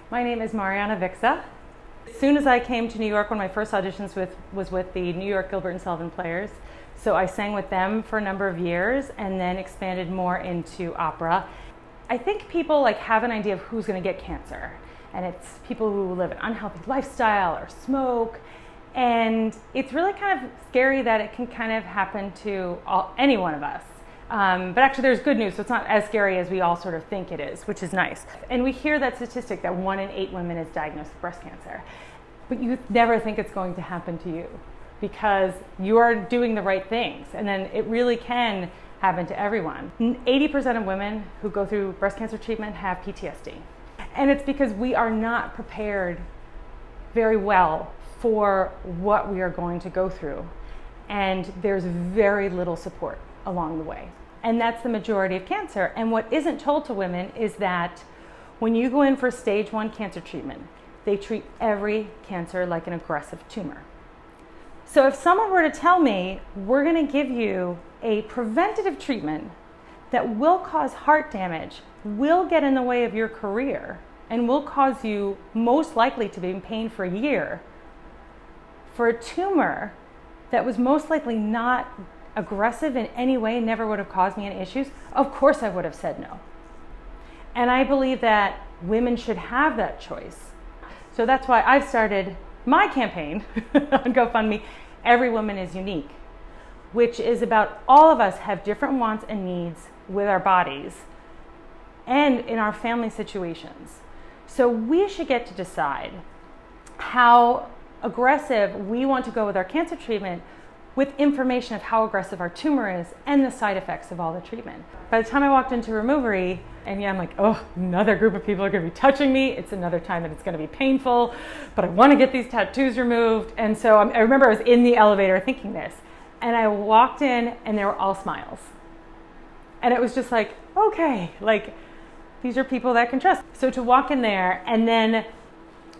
My name is Maariana Vikse. As soon as I came to New York, one of my first auditions was with the New York Gilbert and Sullivan Players. So I sang with them for a number of years and then expanded more into opera. I think people have an idea of who's going to get cancer. And it's people who live an unhealthy lifestyle or smoke. And it's really kind of scary that it can kind of happen to any one of us. But actually there's good news, so it's not as scary as we all sort of think it is, which is nice. And we hear that statistic that 1 in 8 women is diagnosed with breast cancer. But you never think it's going to happen to you because you are doing the right things. And then it really can happen to everyone. 80% of women who go through breast cancer treatment have PTSD. And it's because we are not prepared very well for what we are going to go through. And there's very little support along the way. And that's the majority of cancer. And what isn't told to women is that when you go in for stage 1 cancer treatment, they treat every cancer like an aggressive tumor. So if someone were to tell me, we're going to give you a preventative treatment that will cause heart damage, will get in the way of your career, and will cause you most likely to be in pain for a year, for a tumor that was most likely not aggressive in any way, never would have caused me any issues, of course I would have said no. And I believe that women should have that choice. So that's why I've started my campaign on GoFundMe, Every Woman is Unique, which is about all of us have different wants and needs with our bodies and in our family situations. So we should get to decide how aggressive we want to go with our cancer treatment with information of how aggressive our tumor is and the side effects of all the treatment. By the time I walked into Removery, and I'm like, oh, another group of people are going to be touching me. It's another time that it's going to be painful, but I want to get these tattoos removed. And so I remember I was in the elevator thinking this, and I walked in and they were all smiles. And it was just like, okay, these are people that I can trust. So to walk in there, and then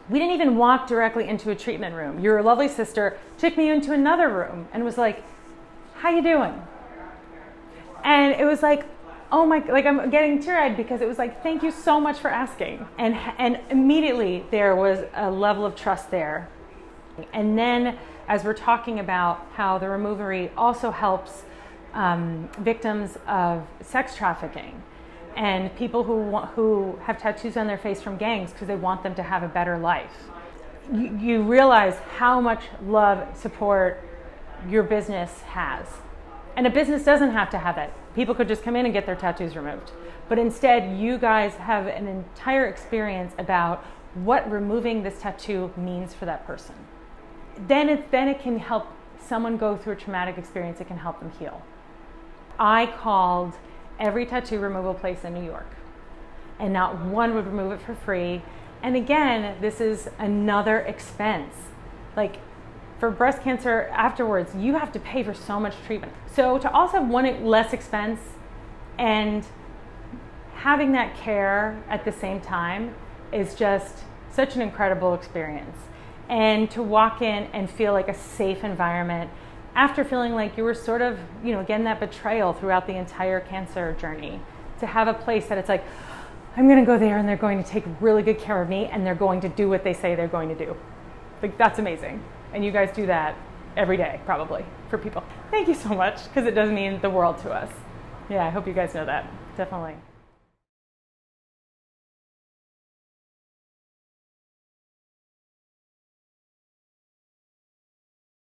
we didn't even walk directly into a treatment room. Your lovely sister took me into another room and was like, how you doing? And it was like, oh my, I'm getting teary-eyed because it was like, thank you so much for asking. And immediately there was a level of trust there. And then as we're talking about how the Removery also helps victims of sex trafficking, and people who have tattoos on their face from gangs because they want them to have a better life. You realize how much love, support your business has. And a business doesn't have to have that. People could just come in and get their tattoos removed. But instead, you guys have an entire experience about what removing this tattoo means for that person. Then it can help someone go through a traumatic experience. It can help them heal. I called every tattoo removal place in New York, and not one would remove it for free. And again, this is another expense. For breast cancer afterwards, you have to pay for so much treatment. So to also have one less expense and having that care at the same time is just such an incredible experience. And to walk in and feel like a safe environment after feeling like you were sort of, getting that betrayal throughout the entire cancer journey, to have a place that it's like, I'm going to go there and they're going to take really good care of me and they're going to do what they say they're going to do. That's amazing. And you guys do that every day, probably, for people. Thank you so much, because it does mean the world to us. Yeah, I hope you guys know that, definitely.